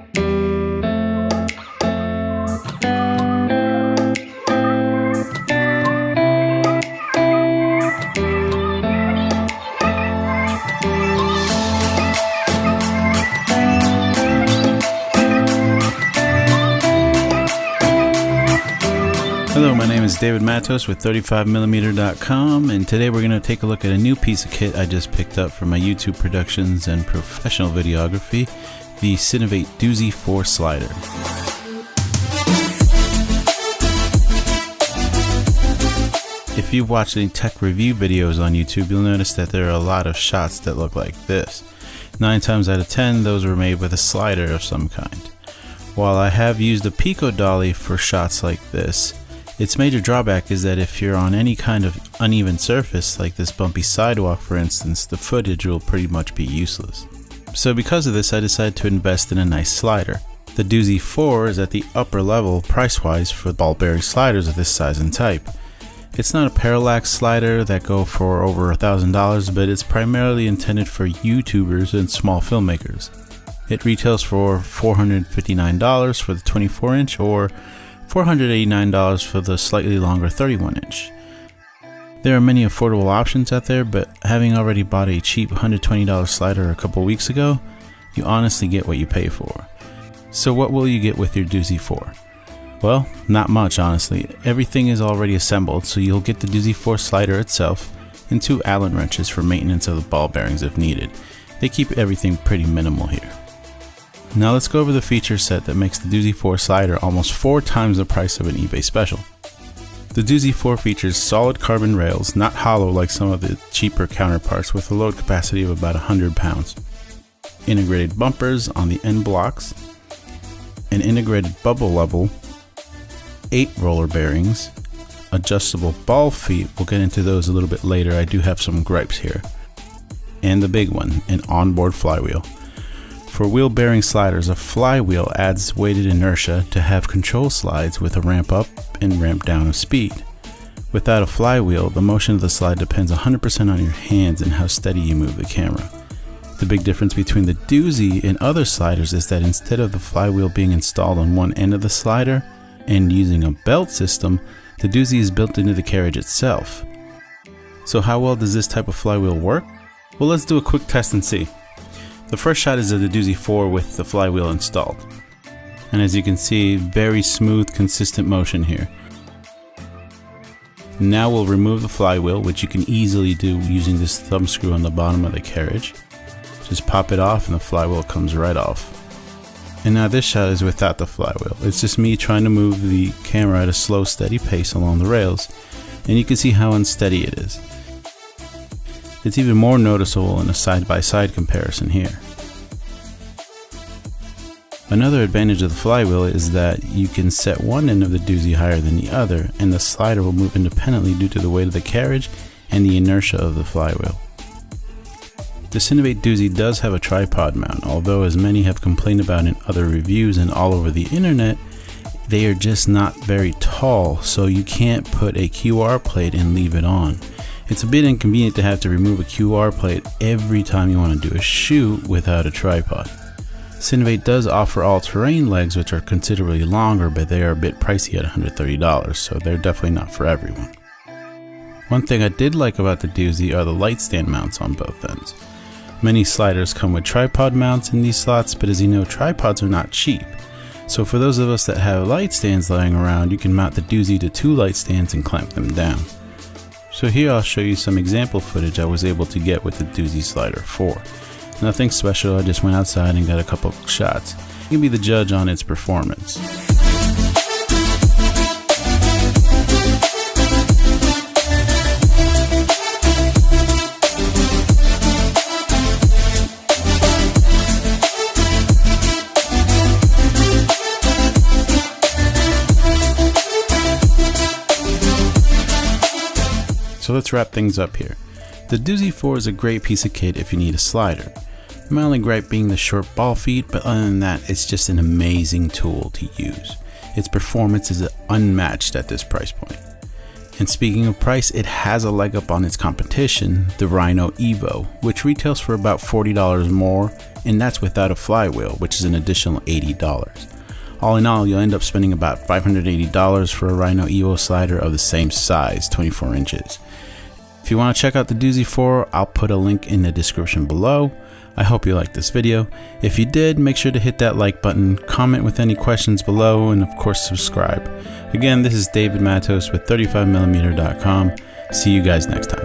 Hello, my name is David Matos with 35mm.com, and today we're going to take a look at a new piece of kit I just picked up for my YouTube productions and professional videography, the Cinevate Duzi 4 slider. If you've watched any tech review videos on YouTube, you'll notice that there are a lot of shots that look like this. 9 times out of 10, those were made with a slider of some kind. While I have used a Pico dolly for shots like this, its major drawback is that if you're on any kind of uneven surface, like this bumpy sidewalk for instance, the footage will pretty much be useless. So because of this, I decided to invest in a nice slider. The Duzi 4 is at the upper level price-wise for ball bearing sliders of this size and type. It's not a parallax slider that go for over $1,000, but it's primarily intended for YouTubers and small filmmakers. It retails for $459 for the 24-inch or $489 for the slightly longer 31-inch. There are many affordable options out there, but having already bought a cheap $120 slider a couple weeks ago, you honestly get what you pay for. So what will you get with your Duzi 4? Well, not much honestly. Everything is already assembled, so you'll get the Duzi 4 slider itself and 2 Allen wrenches for maintenance of the ball bearings if needed. They keep everything pretty minimal here. Now let's go over the feature set that makes the Duzi 4 slider almost 4 times the price of an eBay special. The Duzi 4 features solid carbon rails, not hollow like some of the cheaper counterparts, with a load capacity of about 100 pounds. Integrated bumpers on the end blocks, an integrated bubble level, 8 roller bearings, adjustable ball feet, we'll get into those a little bit later, I do have some gripes here, and the big one, an onboard flywheel. For wheel bearing sliders, a flywheel adds weighted inertia to have control slides with a ramp up and ramp down of speed. Without a flywheel, the motion of the slide depends 100% on your hands and how steady you move the camera. The big difference between the Duzi and other sliders is that instead of the flywheel being installed on one end of the slider and using a belt system, the Duzi is built into the carriage itself. So how well does this type of flywheel work? Well, let's do a quick test and see. The first shot is of the Duzi 4 with the flywheel installed. And as you can see, very smooth, consistent motion here. Now we'll remove the flywheel, which you can easily do using this thumb screw on the bottom of the carriage. Just pop it off and the flywheel comes right off. And now this shot is without the flywheel. It's just me trying to move the camera at a slow, steady pace along the rails. And you can see how unsteady it is. It's even more noticeable in a side-by-side comparison here. Another advantage of the flywheel is that you can set one end of the Duzi higher than the other, and the slider will move independently due to the weight of the carriage and the inertia of the flywheel. The Cinevate Duzi does have a tripod mount, although as many have complained about in other reviews and all over the internet, they are just not very tall, so you can't put a QR plate and leave it on. It's a bit inconvenient to have to remove a QR plate every time you want to do a shoot without a tripod. Cinevate does offer all-terrain legs, which are considerably longer, but they are a bit pricey at $130, so they're definitely not for everyone. One thing I did like about the Duzi are the light stand mounts on both ends. Many sliders come with tripod mounts in these slots, but as you know, tripods are not cheap. So for those of us that have light stands lying around, you can mount the Duzi to 2 light stands and clamp them down. So here I'll show you some example footage I was able to get with the Duzi Slider 4. Nothing special, I just went outside and got a couple shots. You can be the judge on its performance. So let's wrap things up here. The Duzi 4 is a great piece of kit if you need a slider. My only gripe being the short ball feet, but other than that, it's just an amazing tool to use. Its performance is unmatched at this price point. And speaking of price, it has a leg up on its competition, the Rhino Evo, which retails for about $40 more, and that's without a flywheel, which is an additional $80. All in all, you'll end up spending about $580 for a Rhino Evo slider of the same size, 24 inches. If you want to check out the Duzi 4, I'll put a link in the description below. I hope you liked this video. If you did, make sure to hit that like button, comment with any questions below, and of course subscribe. Again, this is David Matos with 35mm.com. See you guys next time.